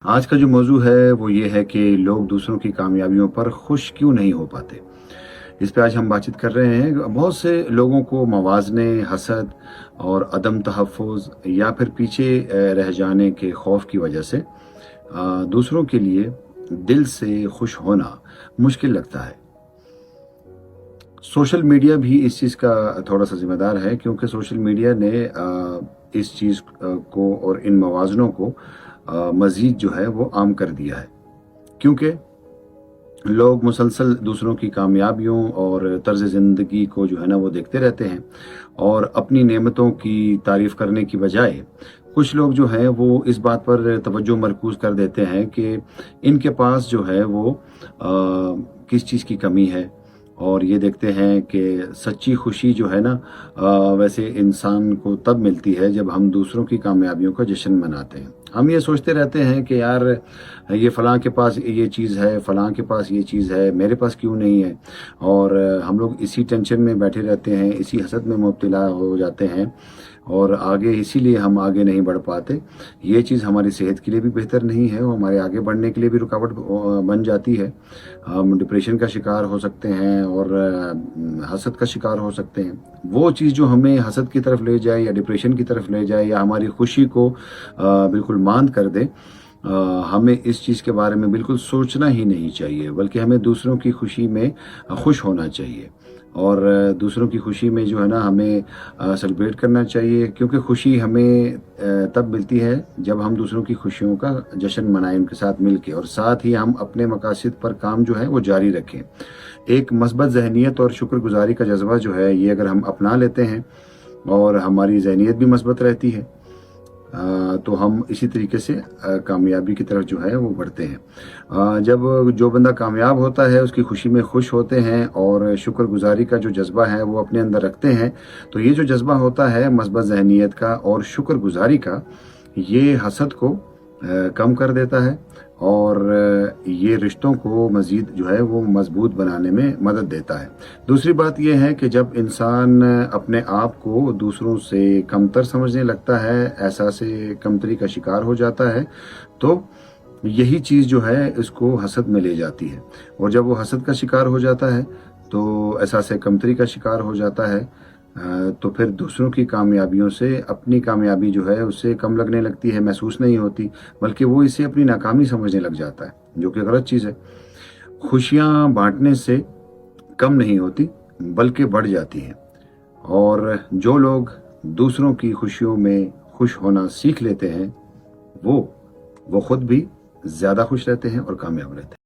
آج کا جو موضوع ہے وہ یہ ہے کہ لوگ دوسروں کی کامیابیوں پر خوش کیوں نہیں ہو پاتے۔ اس پہ آج ہم بات چیت کر رہے ہیں۔ بہت سے لوگوں کو موازنے، حسد اور عدم تحفظ یا پھر پیچھے رہ جانے کے خوف کی وجہ سے دوسروں کے لیے دل سے خوش ہونا مشکل لگتا ہے۔ سوشل میڈیا بھی اس چیز کا تھوڑا سا ذمہ دار ہے، کیونکہ سوشل میڈیا نے اس چیز کو اور ان موازنوں کو مزید جو ہے وہ عام کر دیا ہے، کیونکہ لوگ مسلسل دوسروں کی کامیابیوں اور طرز زندگی کو جو ہے نا وہ دیکھتے رہتے ہیں، اور اپنی نعمتوں کی تعریف کرنے کی بجائے کچھ لوگ جو ہیں وہ اس بات پر توجہ مرکوز کر دیتے ہیں کہ ان کے پاس جو ہے وہ کس چیز کی کمی ہے، اور یہ دیکھتے ہیں کہ سچی خوشی جو ہے نا ویسے انسان کو تب ملتی ہے جب ہم دوسروں کی کامیابیوں کا جشن مناتے ہیں۔ ہم یہ سوچتے رہتے ہیں کہ یار یہ فلاں کے پاس یہ چیز ہے، فلاں کے پاس یہ چیز ہے، میرے پاس کیوں نہیں ہے، اور ہم لوگ اسی ٹینشن میں بیٹھے رہتے ہیں، اسی حسد میں مبتلا ہو جاتے ہیں، اور اسی لیے ہم آگے نہیں بڑھ پاتے۔ یہ چیز ہماری صحت کے لیے بھی بہتر نہیں ہے، اور ہمارے آگے بڑھنے کے لیے بھی رکاوٹ بن جاتی ہے۔ ہم ڈپریشن کا شکار ہو سکتے ہیں اور حسد کا شکار ہو سکتے ہیں۔ وہ چیز جو ہمیں حسد کی طرف لے جائے یا ڈپریشن کی طرف لے جائے یا ہماری خوشی کو بالکل ماند کر دے، ہمیں اس چیز کے بارے میں بالکل سوچنا ہی نہیں چاہیے، بلکہ ہمیں دوسروں کی خوشی میں خوش ہونا چاہیے، اور دوسروں کی خوشی میں جو ہے نا ہمیں سیلیبریٹ کرنا چاہیے، کیونکہ خوشی ہمیں تب ملتی ہے جب ہم دوسروں کی خوشیوں کا جشن منائیں ان کے ساتھ مل کے، اور ساتھ ہی ہم اپنے مقاصد پر کام جو ہے وہ جاری رکھیں۔ ایک مثبت ذہنیت اور شکر گزاری کا جذبہ جو ہے یہ اگر ہم اپنا لیتے ہیں اور ہماری ذہنیت بھی مثبت رہتی ہے، تو ہم اسی طریقے سے کامیابی کی طرف جو ہے وہ بڑھتے ہیں۔ جب جو بندہ کامیاب ہوتا ہے اس کی خوشی میں خوش ہوتے ہیں اور شکر گزاری کا جو جذبہ ہے وہ اپنے اندر رکھتے ہیں، تو یہ جو جذبہ ہوتا ہے مثبت ذہنیت کا اور شکر گزاری کا، یہ حسد کو کم کر دیتا ہے، اور یہ رشتوں کو مزید جو ہے وہ مضبوط بنانے میں مدد دیتا ہے۔ دوسری بات یہ ہے کہ جب انسان اپنے آپ کو دوسروں سے کمتر سمجھنے لگتا ہے، احساس کمتری کا شکار ہو جاتا ہے، تو یہی چیز جو ہے اس کو حسد میں لے جاتی ہے، اور جب وہ حسد کا شکار ہو جاتا ہے تو احساس کمتری کا شکار ہو جاتا ہے، تو پھر دوسروں کی کامیابیوں سے اپنی کامیابی جو ہے اس سے کم لگنے لگتی ہے، محسوس نہیں ہوتی، بلکہ وہ اسے اپنی ناکامی سمجھنے لگ جاتا ہے، جو کہ غلط چیز ہے۔ خوشیاں بانٹنے سے کم نہیں ہوتی بلکہ بڑھ جاتی ہیں، اور جو لوگ دوسروں کی خوشیوں میں خوش ہونا سیکھ لیتے ہیں وہ خود بھی زیادہ خوش رہتے ہیں اور کامیاب رہتے ہیں۔